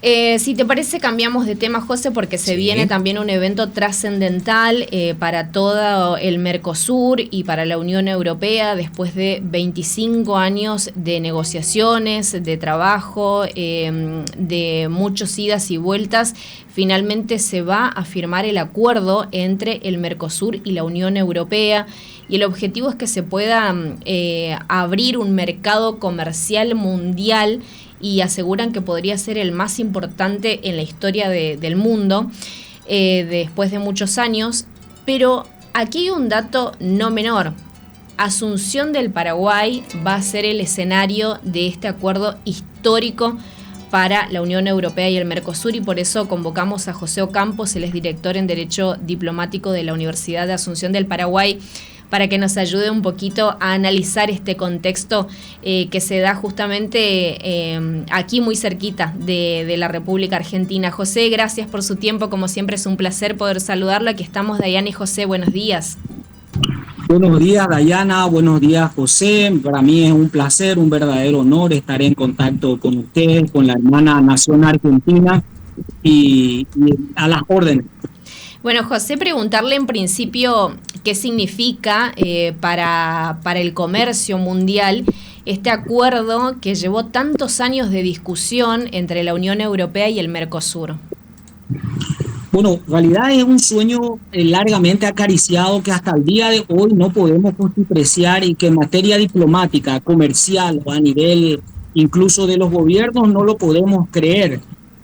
Si te parece, cambiamos de tema, José, porque se viene Sí. también un evento trascendental para todo el Mercosur y para la Unión Europea después de 25 años de negociaciones, de trabajo, de muchos idas y vueltas. Finalmente se va a firmar el acuerdo entre el Mercosur y la Unión Europea y el objetivo es que se pueda abrir un mercado comercial mundial y aseguran que podría ser el más importante en la historia del mundo después de muchos años. Pero aquí hay un dato no menor. Asunción del Paraguay va a ser el escenario de este acuerdo histórico para la Unión Europea y el Mercosur, y por eso convocamos a José Ocampos, él es director en Derecho Diplomático de la Universidad de Asunción del Paraguay, para que nos ayude un poquito a analizar este contexto que se da justamente aquí muy cerquita de la República Argentina. José, gracias por su tiempo, como siempre es un placer poder saludarlo. Aquí estamos Dayana y José, buenos días. Buenos días, Dayana. Buenos días, José. Para mí es un placer, un verdadero honor estar en contacto con ustedes, con la hermana nación argentina y a las órdenes. Bueno, José, preguntarle en principio qué significa para el comercio mundial este acuerdo que llevó tantos años de discusión entre la Unión Europea y el Mercosur. Bueno, en realidad es un sueño largamente acariciado que hasta el día de hoy no podemos justipreciar y que en materia diplomática, comercial o a nivel incluso de los gobiernos no lo podemos creer,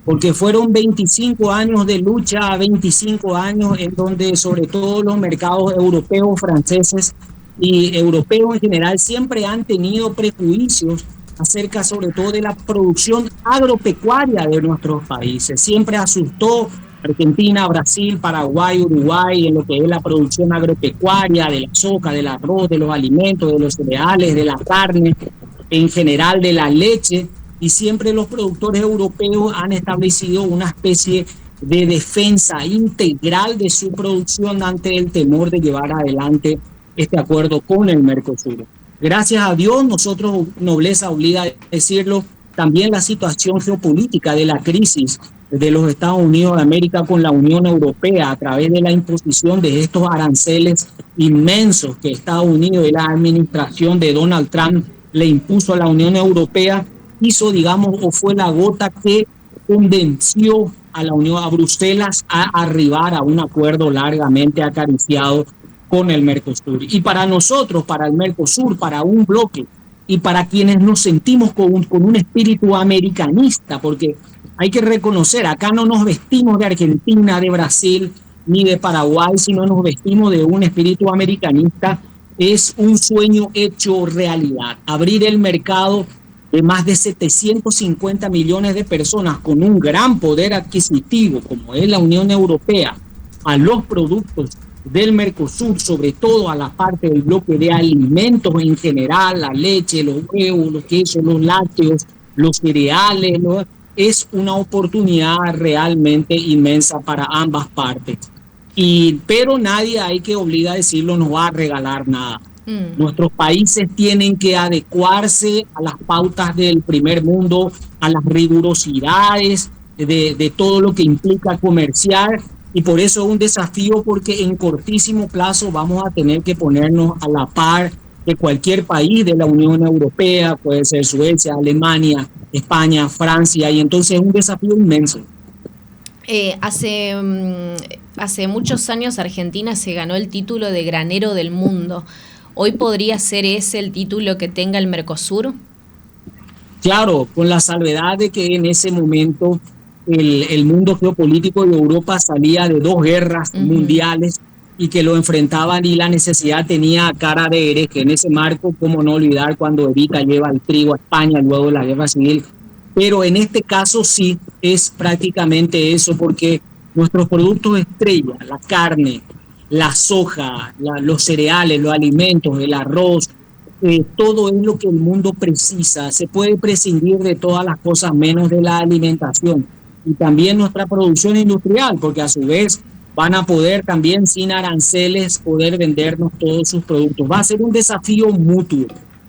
porque fueron 25 años de lucha, 25 años en donde sobre todo los mercados europeos, franceses y europeos en general siempre han tenido prejuicios acerca sobre todo de la producción agropecuaria de nuestros países. Siempre asustó Argentina, Brasil, Paraguay, Uruguay en lo que es la producción agropecuaria de la soja, del arroz, de los alimentos, de los cereales, de la carne, en general de la leche, y siempre los productores europeos han establecido una especie de defensa integral de su producción ante el temor de llevar adelante este acuerdo con el Mercosur. Gracias a Dios, nosotros, nobleza obliga a decirlo, también la situación geopolítica de la crisis de los Estados Unidos de América con la Unión Europea a través de la imposición de estos aranceles inmensos que Estados Unidos y la administración de Donald Trump le impuso a la Unión Europea, hizo, digamos, o fue la gota que convenció a la Unión, a Bruselas, a arribar a un acuerdo largamente acariciado con el Mercosur. Y para nosotros, para el Mercosur, para un bloque y para quienes nos sentimos con un espíritu americanista, porque hay que reconocer, acá no nos vestimos de Argentina, de Brasil, ni de Paraguay, sino nos vestimos de un espíritu americanista. Es un sueño hecho realidad. Abrir el mercado de más de 750 millones de personas con un gran poder adquisitivo, como es la Unión Europea, a los productos del Mercosur, sobre todo a la parte del bloque de alimentos en general, la leche, los huevos, los quesos, los lácteos, los cereales, es una oportunidad realmente inmensa para ambas partes. Pero nadie, hay que obligar a decirlo, nos va a regalar nada. Nuestros países tienen que adecuarse a las pautas del primer mundo, a las rigurosidades de todo lo que implica comerciar, y por eso es un desafío, porque en cortísimo plazo vamos a tener que ponernos a la par de cualquier país de la Unión Europea, puede ser Suecia, Alemania, España, Francia, y entonces es un desafío inmenso. Hace muchos años Argentina se ganó el título de granero del mundo. ¿Hoy podría ser ese el título que tenga el Mercosur? Claro, con la salvedad de que en ese momento el mundo geopolítico de Europa salía de dos guerras mundiales y que lo enfrentaban, y la necesidad tenía cara de hereje. En ese marco, cómo no olvidar cuando Evita lleva el trigo a España luego de la guerra civil. Pero en este caso sí es prácticamente eso, porque nuestros productos estrella, la carne, la soja, los cereales, los alimentos, el arroz, todo es lo que el mundo precisa. Se puede prescindir de todas las cosas menos de la alimentación. Y también nuestra producción industrial, porque a su vez van a poder también sin aranceles poder vendernos todos sus productos. Va a ser un desafío mutuo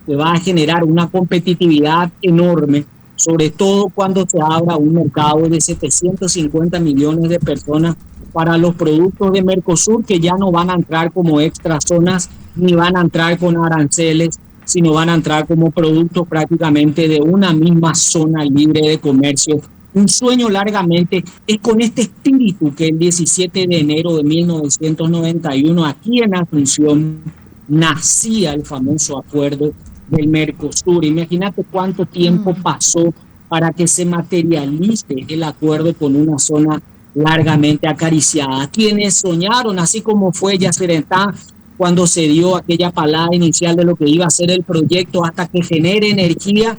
que va a generar una competitividad enorme, sobre todo cuando se abra un mercado de 750 millones de personas para los productos de Mercosur, que ya no van a entrar como extra zonas ni van a entrar con aranceles, sino van a entrar como productos prácticamente de una misma zona libre de comercio. Un sueño largamente. Es con este espíritu que el 17 de enero de 1991, aquí en Asunción, nacía el famoso acuerdo del Mercosur. Imagínate cuánto tiempo pasó para que se materialice el acuerdo con una zona largamente acariciada. Quienes soñaron, así como fue Yacyretá, cuando se dio aquella palabra inicial de lo que iba a ser el proyecto, hasta que genere energía,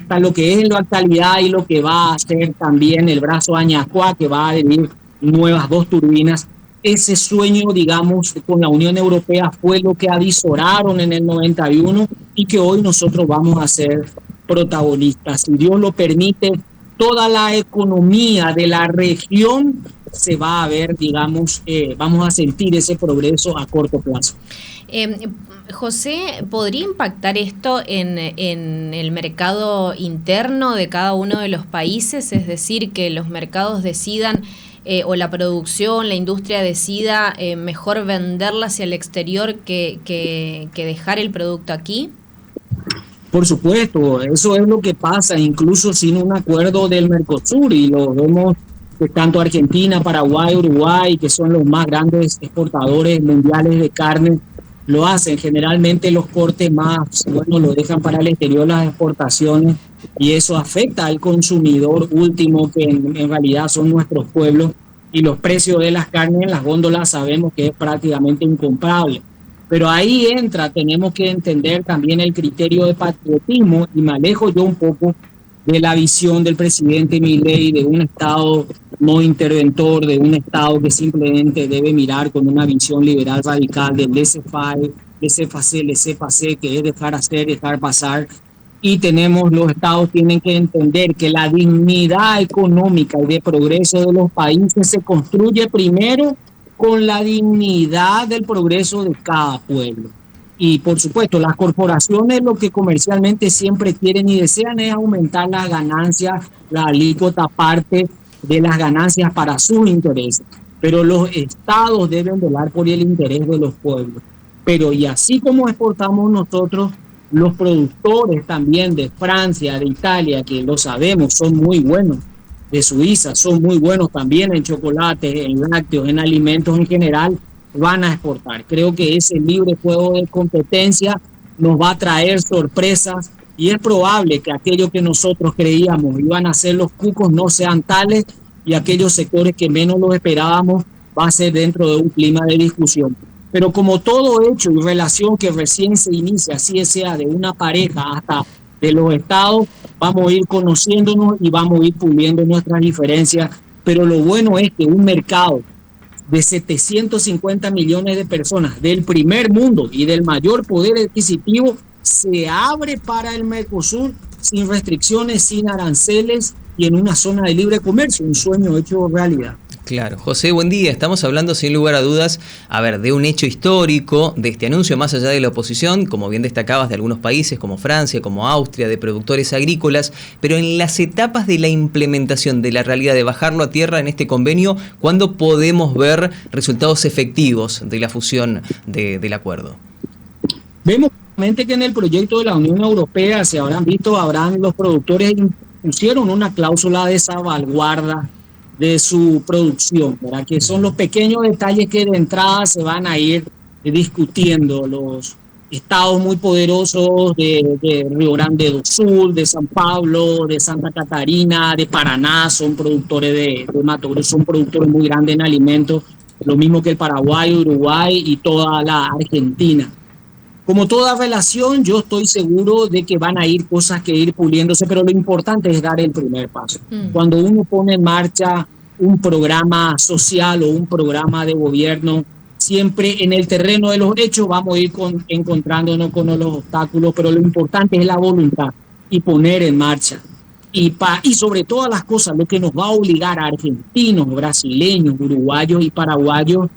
hasta lo que es en la actualidad y lo que va a hacer también el brazo Añascoa, que va a venir nuevas 2 turbinas. Ese sueño, digamos, con la Unión Europea fue lo que avisoraron en el 91 y que hoy nosotros vamos a ser protagonistas. Si Dios lo permite, toda la economía de la región se va a ver, digamos, vamos a sentir ese progreso a corto plazo. José, ¿podría impactar esto en el mercado interno de cada uno de los países? Es decir, que los mercados decidan o la producción, la industria decida mejor venderla hacia el exterior que dejar el producto aquí. Por supuesto, eso es lo que pasa, incluso sin un acuerdo del Mercosur, y lo vemos que tanto Argentina, Paraguay, Uruguay, que son los más grandes exportadores mundiales de carne, lo hacen. Generalmente los cortes más, bueno, lo dejan para el exterior, las exportaciones, y eso afecta al consumidor último, que en realidad son nuestros pueblos, y los precios de las carnes en las góndolas sabemos que es prácticamente incomparable. Pero ahí tenemos que entender también el criterio de patriotismo, y me alejo yo un poco de la visión del presidente Milei de un Estado no interventor, de un Estado que simplemente debe mirar con una visión liberal radical del laissez-faire, laissez-passer, que es dejar hacer, dejar pasar. Y los Estados tienen que entender que la dignidad económica y de progreso de los países se construye primero con la dignidad del progreso de cada pueblo. Y por supuesto, las corporaciones lo que comercialmente siempre quieren y desean es aumentar las ganancias, la alícuota parte de las ganancias para sus intereses. Pero los estados deben velar por el interés de los pueblos. Pero y así como exportamos nosotros, los productores también de Francia, de Italia, que lo sabemos, son muy buenos, de Suiza, son muy buenos también en chocolate, en lácteos, en alimentos en general, van a exportar. Creo que ese libre juego de competencia nos va a traer sorpresas, y es probable que aquello que nosotros creíamos iban a ser los cucos no sean tales, y aquellos sectores que menos los esperábamos va a ser dentro de un clima de discusión. Pero como todo hecho y relación que recién se inicia, así sea de una pareja hasta de los estados, vamos a ir conociéndonos y vamos a ir puliendo nuestras diferencias. Pero lo bueno es que un mercado de 750 millones de personas del primer mundo y del mayor poder adquisitivo se abre para el Mercosur sin restricciones, sin aranceles y en una zona de libre comercio, un sueño hecho realidad. Claro. José, buen día. Estamos hablando sin lugar a dudas, de un hecho histórico, de este anuncio más allá de la oposición, como bien destacabas, de algunos países como Francia, como Austria, de productores agrícolas, pero en las etapas de la implementación de la realidad, de bajarlo a tierra en este convenio, ¿cuándo podemos ver resultados efectivos de la fusión del acuerdo? Vemos que en el proyecto de la Unión Europea, se habrán visto, los productores pusieron una cláusula de salvaguarda de su producción, ¿verdad? Que son los pequeños detalles que de entrada se van a ir discutiendo. Los estados muy poderosos de Río Grande do Sul, de San Pablo, de Santa Catarina, de Paraná, son productores de Mato Grosso, son productores muy grandes en alimentos, lo mismo que el Paraguay, Uruguay y toda la Argentina. Como toda relación, yo estoy seguro de que van a ir cosas que ir puliéndose, pero lo importante es dar el primer paso. Cuando uno pone en marcha un programa social o un programa de gobierno, siempre en el terreno de los hechos vamos a ir encontrándonos con los obstáculos, pero lo importante es la voluntad y poner en marcha. Y sobre todas las cosas, lo que nos va a obligar a argentinos, brasileños, uruguayos y paraguayos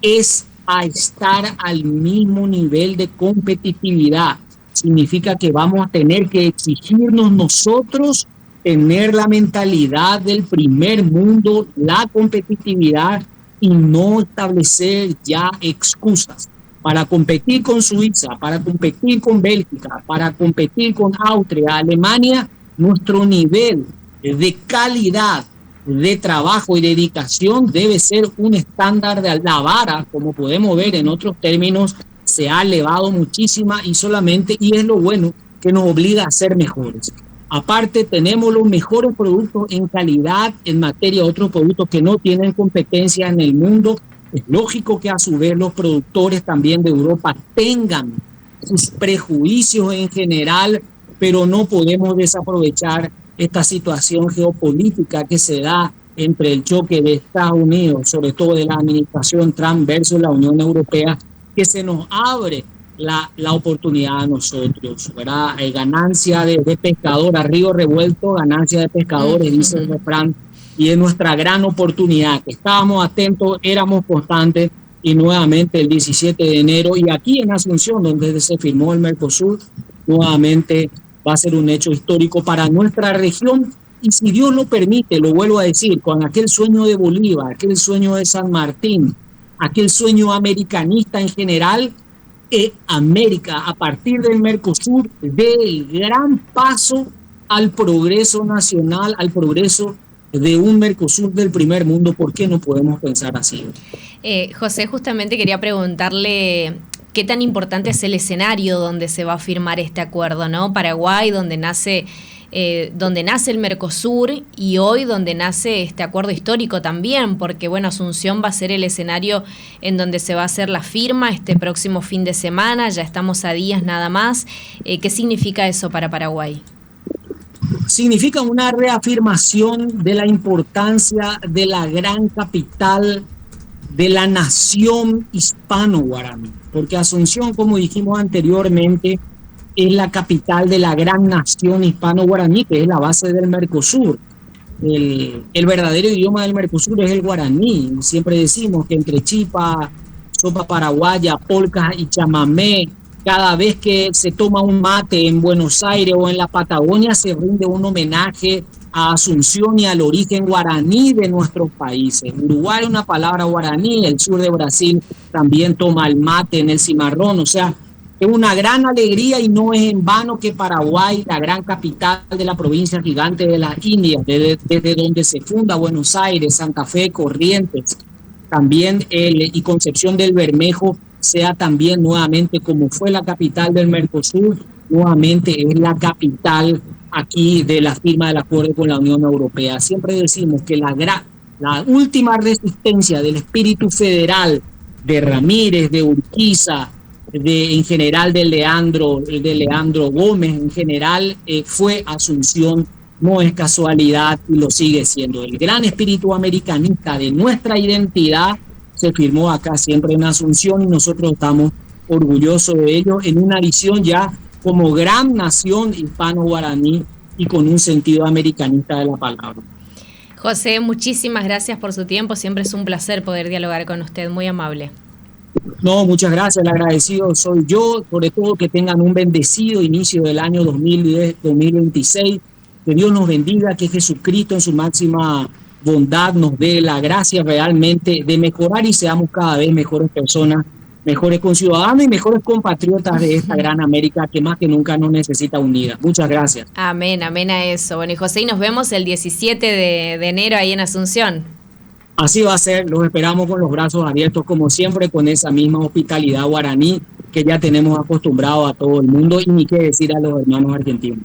es a estar al mismo nivel de competitividad. Significa que vamos a tener que exigirnos nosotros tener la mentalidad del primer mundo, la competitividad y no establecer ya excusas. Para competir con Suiza, para competir con Bélgica, para competir con Austria, Alemania, nuestro nivel de calidad de trabajo y dedicación debe ser un estándar de la vara, como podemos ver en otros términos, se ha elevado muchísimo y es lo bueno que nos obliga a ser mejores. Aparte, tenemos los mejores productos en calidad en materia de otros productos que no tienen competencia en el mundo. Es lógico que a su vez los productores también de Europa tengan sus prejuicios en general, pero no podemos desaprovechar esta situación geopolítica que se da entre el choque de Estados Unidos, sobre todo de la administración Trump versus la Unión Europea, que se nos abre la oportunidad a nosotros, ¿verdad? Ganancia de pescador, a río revuelto, ganancia de pescadores, dice el refrán, y es nuestra gran oportunidad, que estábamos atentos, éramos constantes, y nuevamente el 17 de enero, y aquí en Asunción, donde se firmó el Mercosur, nuevamente va a ser un hecho histórico para nuestra región, y si Dios lo permite, lo vuelvo a decir, con aquel sueño de Bolívar, aquel sueño de San Martín, aquel sueño americanista en general, América, a partir del Mercosur, dé el gran paso al progreso nacional, al progreso de un Mercosur del primer mundo. ¿Por qué no podemos pensar así? José, justamente quería preguntarle qué tan importante es el escenario donde se va a firmar este acuerdo, ¿no? Paraguay, donde nace el Mercosur, y hoy donde nace este acuerdo histórico también, porque bueno, Asunción va a ser el escenario en donde se va a hacer la firma este próximo fin de semana, ya estamos a días nada más. ¿Qué significa eso para Paraguay? Significa una reafirmación de la importancia de la gran capital de la nación hispano-guaraní, porque Asunción, como dijimos anteriormente, es la capital de la gran nación hispano-guaraní, que es la base del Mercosur. El verdadero idioma del Mercosur es el guaraní. Siempre decimos que entre chipa, sopa paraguaya, polca y chamamé, cada vez que se toma un mate en Buenos Aires o en la Patagonia, se rinde un homenaje a Asunción y al origen guaraní de nuestros países. Uruguay es una palabra guaraní, el sur de Brasil también toma el mate en el cimarrón, o sea, es una gran alegría y no es en vano que Paraguay, la gran capital de la provincia gigante de las Indias, desde donde se funda Buenos Aires, Santa Fe, Corrientes, también y Concepción del Bermejo, sea también nuevamente, como fue la capital del Mercosur, nuevamente es la capital aquí de la firma del acuerdo con la Unión Europea. Siempre decimos que la última resistencia del espíritu federal de Ramírez, de Urquiza, en general de Leandro Gómez, en general fue Asunción, no es casualidad y lo sigue siendo. El gran espíritu americanista de nuestra identidad se firmó acá siempre en Asunción y nosotros estamos orgullosos de ello en una visión ya como gran nación hispano-guaraní y con un sentido americanista de la palabra. José, muchísimas gracias por su tiempo, siempre es un placer poder dialogar con usted, muy amable. No, muchas gracias, el agradecido soy yo, sobre todo que tengan un bendecido inicio del año 2026, que Dios nos bendiga, que Jesucristo en su máxima bondad nos dé la gracia realmente de mejorar y seamos cada vez mejores personas, mejores conciudadanos y mejores compatriotas de esta gran América que más que nunca nos necesita unida. Muchas gracias. Amén, amén a eso. Bueno, y José, y nos vemos el 17 de enero ahí en Asunción. Así va a ser, los esperamos con los brazos abiertos como siempre, con esa misma hospitalidad guaraní que ya tenemos acostumbrado a todo el mundo y ni qué decir a los hermanos argentinos.